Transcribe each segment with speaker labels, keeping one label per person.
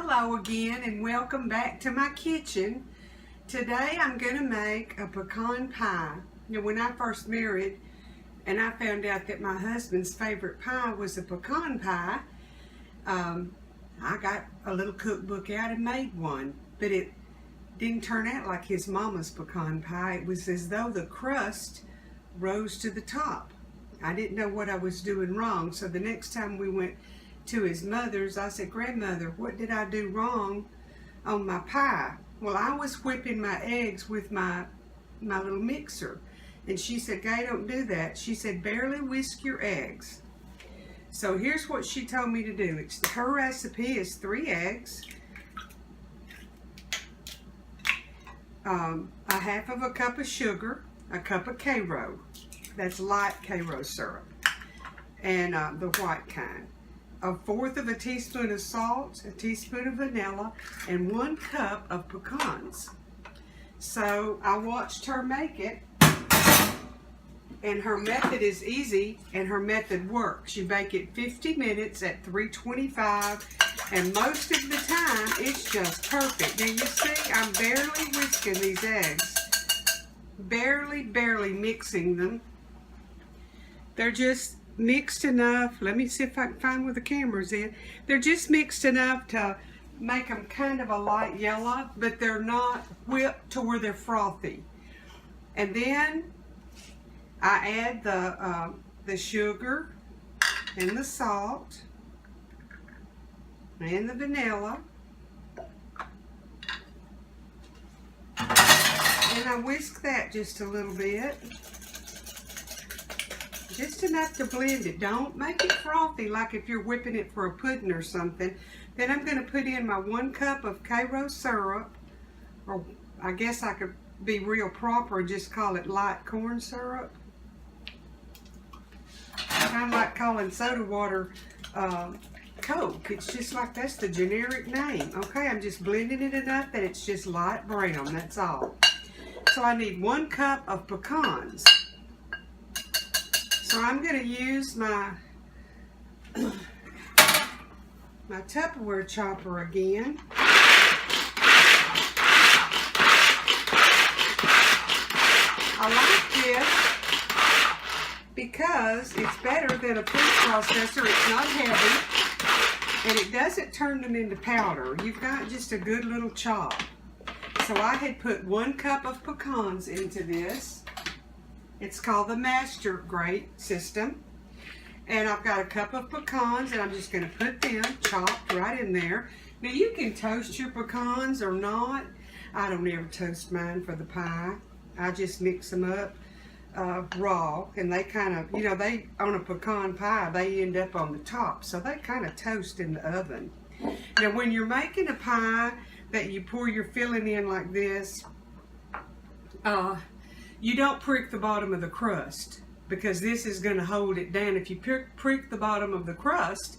Speaker 1: Hello again and welcome back to my kitchen. Today I'm going to make a pecan pie. Now when I first married and I found out that my husband's favorite pie was a pecan pie, I got a little cookbook out and made one. But it didn't turn out like his mama's pecan pie. It was as though the crust rose to the top. I didn't know what I was doing wrong, so the next time we went to his mother's, I said, "Grandmother, what did I do wrong on my pie?" Well, I was whipping my eggs with my little mixer, and she said, "Gay, don't do that." She said, "Barely whisk your eggs." So here's what she told me to do. Her recipe is 3 eggs, a half of a cup of sugar, a cup of Karo, that's light Karo syrup, and the white kind, 1/4 of a teaspoon of salt, a teaspoon of vanilla, and 1 cup of pecans. So I watched her make it, and her method is easy and her method works. You bake it 50 minutes at 325, and most of the time it's just perfect. Now you see, I'm barely whisking these eggs, barely mixing them. They're just mixed enough. Let me see if I can find where the camera's in. They're just mixed enough to make them kind of a light yellow, but they're not whipped to where they're frothy. And then I add the sugar and the salt and the vanilla, and I whisk that just a little bit. Just enough to blend it. Don't make it frothy like if you're whipping it for a pudding or something. Then I'm going to put in my 1 cup of Karo syrup, or I guess I could be real proper and just call it light corn syrup. Kind of like calling soda water Coke. It's just like that's the generic name. Okay, I'm just blending it enough that it's just light brown. That's all. So I need 1 cup of pecans. So I'm going to use my Tupperware chopper again. I like this because it's better than a food processor. It's not heavy, and it doesn't turn them into powder. You've got just a good little chop. So I had put 1 cup of pecans into this. It's called the Master Grate system. And I've got a cup of pecans, and I'm just going to put them chopped right in there. Now you can toast your pecans or not. I don't ever toast mine for the pie. I just mix them up raw, and they kind of, you know, they on a pecan pie, they end up on the top, so they kind of toast in the oven. Now when you're making a pie that you pour your filling in like this, you don't prick the bottom of the crust, because this is going to hold it down. If you prick the bottom of the crust,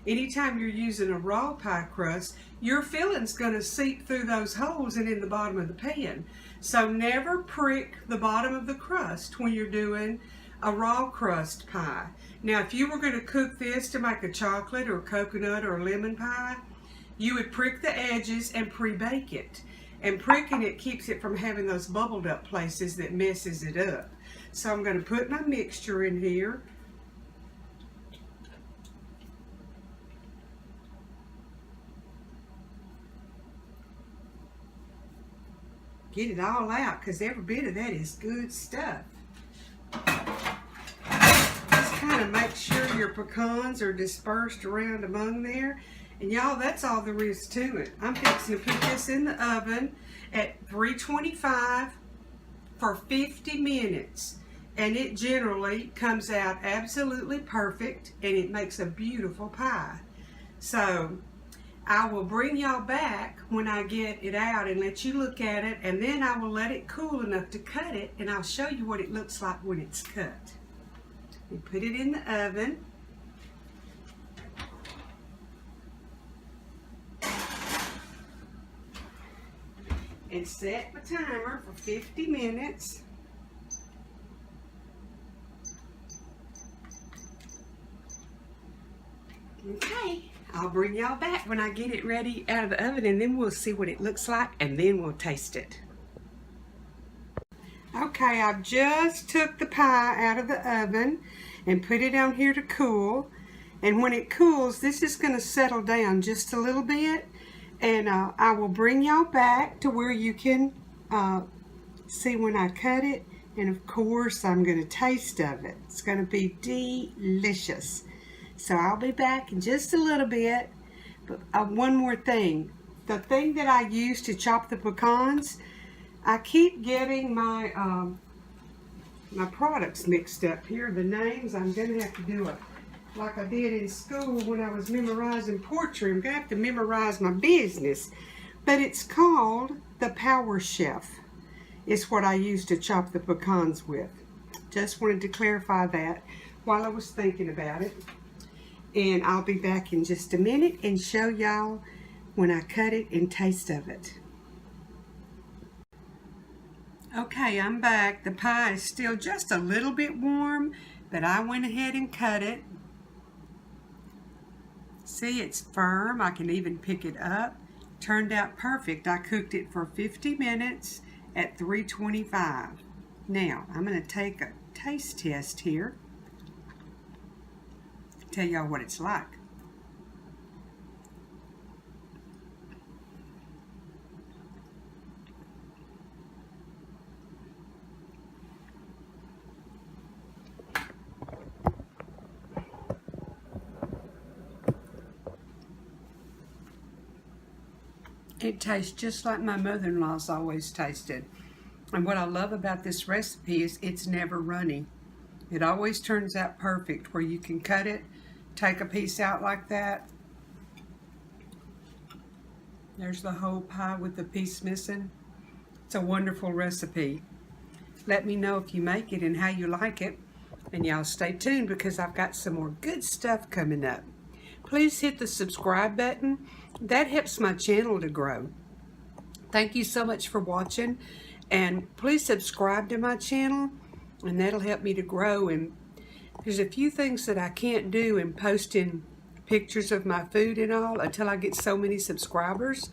Speaker 1: anytime you're using a raw pie crust, your filling's going to seep through those holes and in the bottom of the pan. So never prick the bottom of the crust when you're doing a raw crust pie. Now if you were going to cook this to make a chocolate or coconut or lemon pie, you would prick the edges and pre-bake it. And pricking it keeps it from having those bubbled up places that messes it up. So I'm going to put my mixture in here. Get it all out, because every bit of that is good stuff. Just kind of make sure your pecans are dispersed around among there. And y'all, that's all there is to it. I'm fixing to put this in the oven at 325 for 50 minutes. And it generally comes out absolutely perfect, and it makes a beautiful pie. So I will bring y'all back when I get it out and let you look at it, and then I will let it cool enough to cut it, and I'll show you what it looks like when it's cut. We put it in the oven. And set my timer for 50 minutes. Okay, I'll bring y'all back when I get it ready out of the oven, and then we'll see what it looks like, and then we'll taste it. Okay, I've just took the pie out of the oven and put it on here to cool. And when it cools, this is going to settle down just a little bit. And I will bring y'all back to where you can see when I cut it. And of course, I'm going to taste of it. It's going to be delicious. So I'll be back in just a little bit. But one more thing. The thing that I use to chop the pecans, I keep getting my my products mixed up here. The names, I'm going to have to do it like I did in school when I was memorizing poetry. I'm going to have to memorize my business. But it's called the Power Chef. It's what I use to chop the pecans with. Just wanted to clarify that while I was thinking about it. And I'll be back in just a minute and show y'all when I cut it and taste of it. Okay, I'm back. The pie is still just a little bit warm, but I went ahead and cut it. See, it's firm. I can even pick it up. Turned out perfect. I cooked it for 50 minutes at 325. Now, I'm going to take a taste test here. Tell y'all what it's like. It tastes just like my mother-in-law's always tasted. And what I love about this recipe is it's never runny. It always turns out perfect where you can cut it, take a piece out like that. There's the whole pie with the piece missing. It's a wonderful recipe. Let me know if you make it and how you like it. And y'all stay tuned because I've got some more good stuff coming up. Please hit the subscribe button. That helps my channel to grow. Thank you so much for watching. And please subscribe to my channel, and that'll help me to grow. And there's a few things that I can't do in posting pictures of my food and all until I get so many subscribers.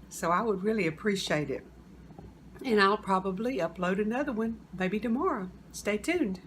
Speaker 1: So I would really appreciate it. And I'll probably upload another one maybe tomorrow. Stay tuned.